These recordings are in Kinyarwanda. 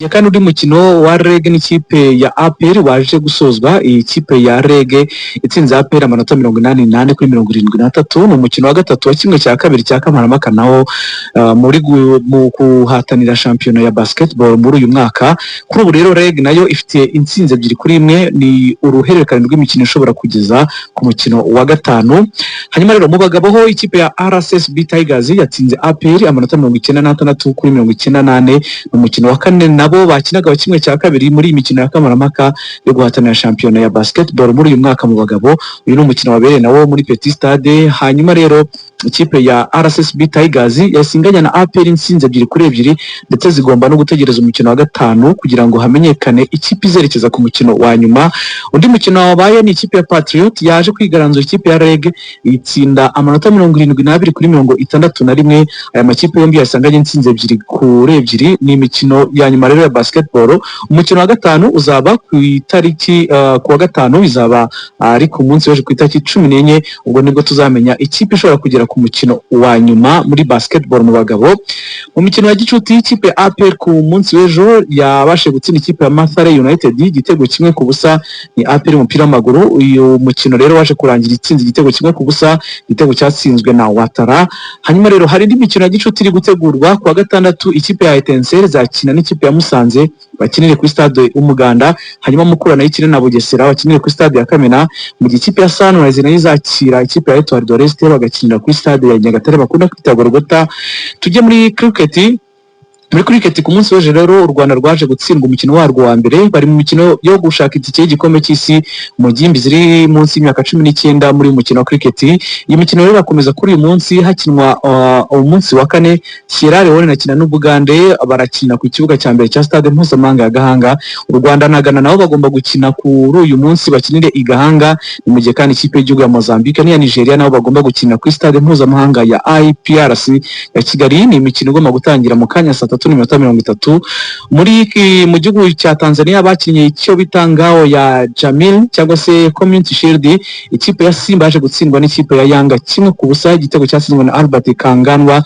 kandi undi mukino wa REG n'ikipe ya APR waje gusozwa. Iyi kipe ya REG itsinze APR amanota 88 kuri 73. Ni umukino wa gatatu wa kimwe cya kabiri cya Kamarampaka naho mu kuhatanira shampiyona ya basketball muri uyu mwaka. Kuri ubu rero REG nayo ifite intsinzi ebyiri kuri imwe, ni uruhererekane rw'imikino ishobora kugeza ku mukino wa gatanu. Hanyuma rero mu bagabo ho ikipe ya RSSB Tigers yatsinze APR amanota 96 kuri 98. Umukino wa kane nabo bakinaga wa kimwe cya kabiri muri imikino ya Kamarampaka yo guhatanira shampiyona ya basketball muri uyu mwaka mu bagabo. Uyu ni umukino wabereye nawo muri Petit Stade. Hanyuma rero ikipe ya RSSB Tigers yasinganya na APR intsinzi ebyiri kuri ebyiri, ndetse zigomba no gutegereza umukino wa gatanu kugira ngo hamenyekane ikipe izerekeza ku mukino wa nyuma. Undi mukino wabaye ni ikipe ya Patriot yaje kwigaranzura ikipe ya REG itsinda amanota 72 kuri 61. Aya makipe yombi yasanganye intsinzi ebyiri kuri ebyiri. Ni imikino ya nyuma rero ya basketball. Umukino wa gatanu uzaba ku itariki ku wa gatanu, bizaba ari ku munsi w'ejo ku itariki 14. ubwo nibwo tuzamenya ikipe ishobora kugera ku mukino wa nyuma muri basketball mu bagabo. Mu mikino ya gicuti ikipe APR ku munsi w'ejo yabashe gutsinda ikipe ya Mathare United igitego kimwe ku busa. Ni APR umupira w'amaguru. Uyu mukino rero waje kurangira itsinzi igitego kimwe ku busa, igitego cyatsinzwe na Watara. Hanyuma rero hari indi mikino ya gicuti iri gutegurwa ku wa gatandatu. Ikipe ya Etincelle zakina n'ikipe ya Musanze bakinire kuri stade Umuganda. Hanyuma Mukura nayo ikine na Bugesera bakinire kuri stade ya Kamena. Mu gihe ikipe ya Sunrise nayo izakira ikipe ya Etoile de l'Est bagakinira kuri stade ya Nyagatare bakunda kwita Gorogota. Tujye muri cricket. Muri cricket ku munsi w'ejo rero u Rwanda rwaje gutsindwa umukino warwo wa mbere. Bari mu mikino yo gushaka itike y'igikombe cy'isi mu gimbi ziri munsi y'imyaka 19 muri mukino wa cricket. Iyi mikino rero irakomeza kuri uyu munsi hakinwa umunsi wa kane. Sierra Leone nakina n'Ubugande barakina ku kibuga cya mbere cya stade mpuzamahanga ya Gahanga. U Rwanda na Ghana nabo bagomba gukina kuri uyu munsi bakinire i Gahanga. Mu gihe kandi ikipe y'igihugu ya Mozambique n'iya Nigeria nabo bagomba gukina kuri stade mpuzamahanga ya IPRC ya Kigali. Ni imikino igomba gutangira mu kanya saa 3:30. Mu gihugu cya Tanzania bakinye icyo bitangao ya Jamil cyangwa se Community Shield. Ikipe ya Simba yaje gutsindwa n'ikipe ya Yanga kimwe ku busa, igitego cyatsinzwe na Albert Kanganwa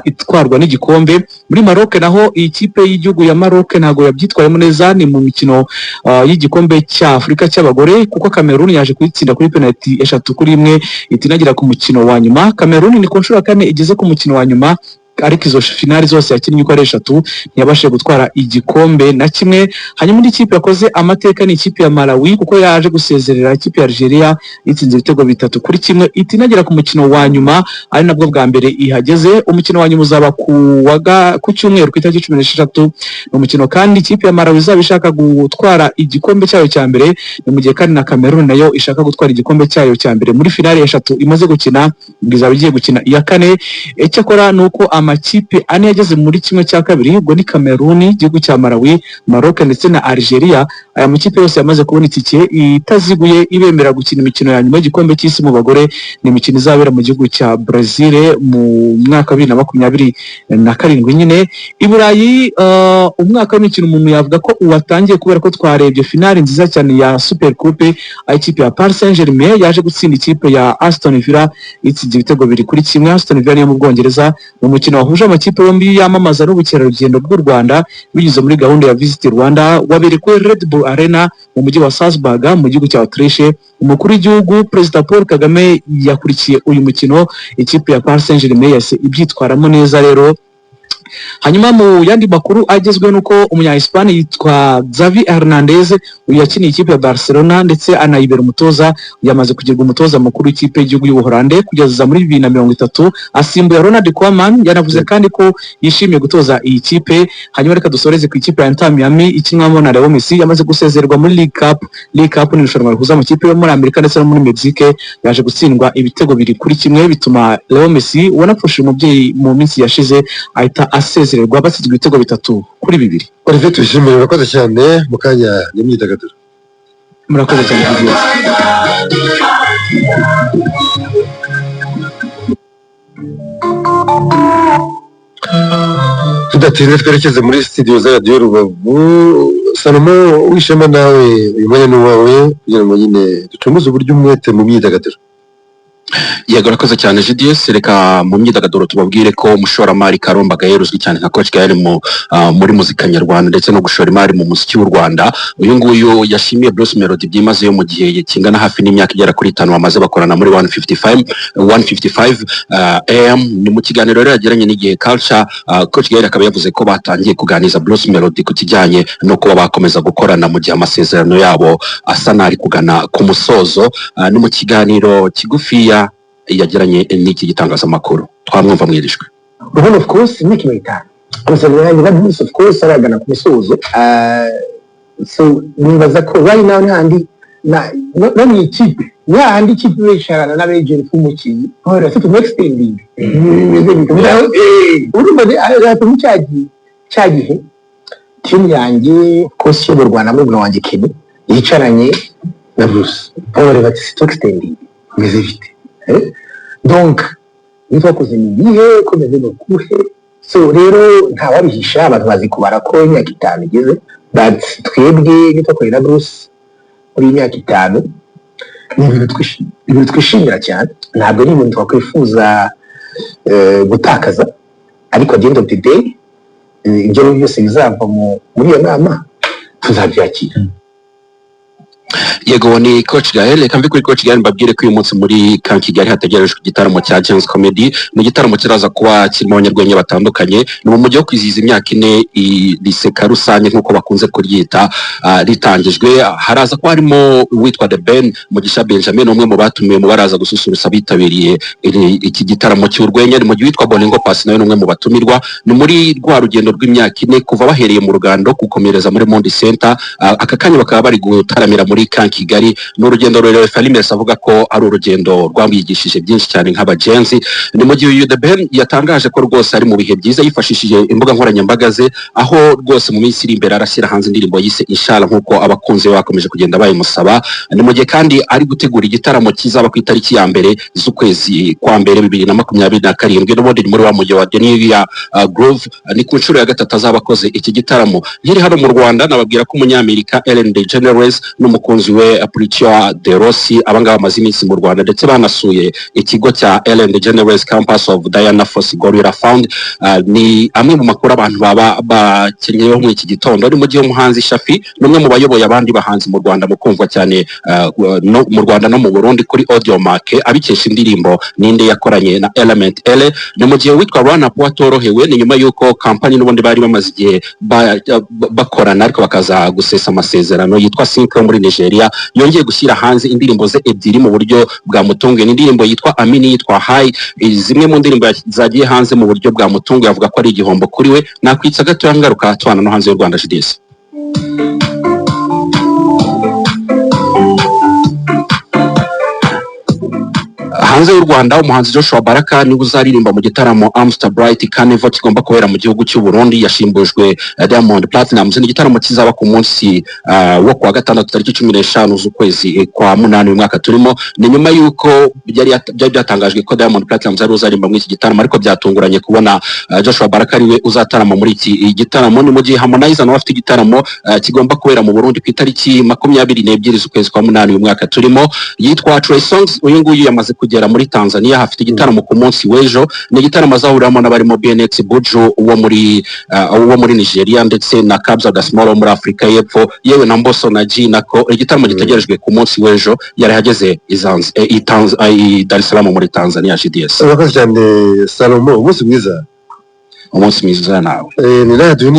itwarwa n'igikombe. Muri Maroc naho ikipe y'igihugu ya Maroc ntago yabyitwayemo neza, ni mu mikino y'igikombe cya Afrika cy'abagore, kuko Cameroon yaje kuyitsinda kuri penalty 3-1 itinagira ku mukino wa nyuma. Cameroon ni ku nshuro ya kane igeze ku mukino wa nyuma, ariko izo finali zose yakinnye uko ari 3 ntiyabashije gutwara igikombe na kimwe. Hanyuma indi kipe yakoze amateka ni ikipe ya Malawi, kuko yaje gusezerera ikipe ya Algeria itsinze ibitego 3-1 itinagira ku mukino wa nyuma, ari nabwo bwa mbere ihageze. Umukino wa nyuma uzaba ku cyumweru ku itariki 16. Umukino kandi ikipe ya Malawi izaba ishaka gutwara igikombe cyayo cya mbere, ni mu gihe kandi na Cameroon nayo ishaka gutwara igikombe cyayo cya mbere. Muri finali 3 imaze gukina, izaba igiye gukina iya kane. Icyakora nuko amakipe ane yageze muri kimwe cya kabiri, ubwo ni Cameroon, igihugu cya Malawi, Maroc ndetse na Algeria. Aya makipe yose yamaze kubona itike itaziguye ibemera gukina imikino ya nyuma y'igikombe cy'isi mu bagore. Ni imikino izabera mu gihugu cya Brazil mu mwaka 2027 nyine. I Burayi umwaka w'imikino umuntu yavuga ko uwatangiye kubera ko twarebye finali nziza cyane ya Super Coupe. Ikipe ya Paris Saint-Germain yaje gutsinda ikipe ya Aston Villa itsinze ibitego 2-1. Aston Villa niyo mu Bwongereza. Mu mukino wahuje amakipe yombi yamamaza n'ubukerarugendo bw'u Rwanda binyuze muri gahunda ya Visit Rwanda, wabereye kuri Red Bull Arena mu mujyi wa Salzburg mu gihugu cya Autriche. Umukuru w'igihugu Perezida Paul Kagame yakurikiye uyu mukino. Ikipe ya Paris Saint-Germain yase ibyitwaramo neza rero. Hanyuma mu yandi makuru agezwe nuko umunya-Espagne yitwa Xavi Hernandez yakiniye ikipe ya Barcelona ndetse anayibera umutoza. Yamaze kugirwa umutoza mukuru w'ikipe y'igihugu y'Ubuholande kugeza muri 2030, asimbuye Ronald Koeman. Yanavuze kandi ko yishimiye gutoza iyi kipe. Hanyuma reka dusoreze ku ikipe ya Inter Miami ikinwamo na Leo Messi, yamaze gusezererwa muri League Cup. League Cup ni irushanwa rihuza amakipe yo muri Amerika ndetse no muri Mexique. Yaje gutsindwa ibitego 2-1 bituma Leo Messi wanapfushije umubyeyi mu minsi yashize ahita asezererwa basizwe ibitego 3-2. Olivier tuyishimiye, murakoze cyane. Mukanya n'imyidagaduro. Murakoze cyane. Tudatinze twerekeze muri studio za Radio Rubavu. Salomo wishema nawe uyu mwanya n'uwawe kugira ngo nyine ducunguze uburyo umwete mu myidagaduro. yego rakoze cyane GDS. Reka mu myidagaduro tubabwire ko umushoramari Karomba Gael uzwi cyane nka Coach Gael muri muzika nyarwanda ndetse no gushora imari mu muziki w'u Rwanda, uyu nguyu yashimiye Bruce Melody byimazeyo mu gihe kingana hafi n'imyaka igera kuri 5 bamaze bakorana muri 155 AM. Ni mu kiganiro rero yagiranye n'igihe Culture, Coach Gael akaba yavuze ko batangiye kuganiza Bruce Melody ku kijyanye no kuba bakomeza gukorana mu gihe amasezerano yabo asa n'ari kugana ku musozo. Ni mu kiganiro kigufiya yagiranye n'iki gitangazamakuru, twamwumva mwirishwe. Well, of course, making it time. Of course, aragana ku musozo. So nibaza ko right now ntandi no mu ikipe ntandi ikipe besharana n'abagent k'umukinnyi ora so to extending urumva mu cyagihe team yanjye coach y'u Rwanda muri bwa wanjye Kenny yicaranye na Bruce ora bati to extending meze vite donc nitwakoze nibihe komeze no kuhe. So rero ntawabihisha abantu bazi kubara ko imyaka 5 igeze, but twebwe nitwakorera Bruce muri imyaka 5 ni ibintu twishimira cyane, ntabwo ari ibintu twakwifuza gutakaza, ariko at the end of the day ibyo byose bizava muri iyo nama tuzabyakira. Yego ni Coach Gael. Reka mbi kuri Coach Gael mbabwire ko uyu munsi muri Camp Kigali hategerejwe igitaramo cya James Comedy. Ni igitaramo kiraza kuba kirimo abanyarwenya batandukanye, ni mu mujyi wo kwizihiza imyaka 4 riseka rusange nk'uko bakunze kuryita ritangijwe. Haraza ko harimo witwa The Ben Mugisha Benjamin, umwe mu batumiwe mu baraza gususurutsa bitabiriye iki gitaramo cy'urwenya. Ni mu gihe witwa Boningo Pass nawe umwe mu batumirwa. Ni muri rwa rugendo rw'imyaka 4 kuva bahereye mu Rugando gukomereza muri Mondi Center. Aka kanya bakaba bari gutaramira muri Camp Kigali. N'urugendo rero Falimes avuga ko ari urugendo rwamwigishije byinshi cyane nk'abagenzi. Ni mu gihe The Ben yatangaje ko rwose ari mu bihe byiza yifashishije imbuga nkoranyambaga ze, aho rwose mu minsi iri imbere arashyira hanze indirimbo yise Inshallah nk'uko abakunzi bakomeje kugenda bayimusaba. Ni mu gihe kandi ari gutegura igitaramo kizaba ku itariki ya mbere z'ukwezi kwa mbere 2027 n'ubundi muri wa mujyi wa Denia Grove. Ni ku nshuro ya 3 azaba akoze iki gitaramo. Nkiri hano mu Rwanda nababwira ko umunyamerika Ellen DeGeneres n'umukunzi we Apuricio De Rossi abangaba bamaze iminsi mu Rwanda ndetse banasuye ikigo cya Ellen DeGeneres Campus of Diana Fossey Gorilla Fund. Ni amwe mu makuru abantu baba bakenyeyeho muri iki gitondo. Ni mu gihe umuhanzi Shafi n'umwe mu bayoboye abandi bahanzi mu Rwanda mukumvwa cyane no mu Rwanda no mu Burundi kuri Audio Mark abikesha indirimbo ninde yakoranye na Element L. Ni mu gihe witwa Rwana Watorohewe ni nyuma yuko company n'ubundi bari bamaze igihe bakorana ariko bakaza gusesa amasezerano yitwa Sync muri Nigeria yongeye gushyira hanze indirimbo ze ebyiri mu buryo bwa mutungo. Ni indirimbo yitwa Amini, yitwa High. Zimwe mu ndirimbo zagiye hanze mu buryo bwa mutungo yavuga ko ari igihombo kuri we. Nakwitsa gato yangaruka twana no hanze y'u Rwanda GDS. Hanze y'u Rwanda umuhanzi Joshua Baraka niwe uzaririmba mu gitaramo Amstel Bright Carnival kigomba kubera mu gihugu cy'u Burundi. Yashimbujwe Diamond Platnumz. Ni igitaramo kizaba ku munsi wo kwa gatandatu tariki 15 z'ukwezi kwa 8 umwaka turimo. Ni nyuma yuko byari byatangajwe ko Diamond Platnumz ari uzarimba muri iki gitaramo, ariko byatunguranye kubona Joshua Baraka ariwe uzatarama muri iki gitaramo. Ni mu gihe Harmonize nawe afite igitaramo kigomba kubera mu Burundi ku itariki 22 z'ukwezi kwa 8 umwaka turimo, yitwa Trey Songs. Uyu nguyu yamaze kugera muri Tanzania, hafite igitaramo ku munsi w'ejo. Ni igitaramo azahuriramo n'abarimo BNX Buju wo muri Nigeria ndetse na Kabza De Small wo muri Afrika y'Epfo, yewe na Mbosso na G nako. Igitaramo gitegerejwe ku munsi w'ejo, yari hageze Dar es Salaam muri Tanzania. GDS urakoze cyane Salomo, umunsi mwiza. Umunsi mwiza nawe. Ni radio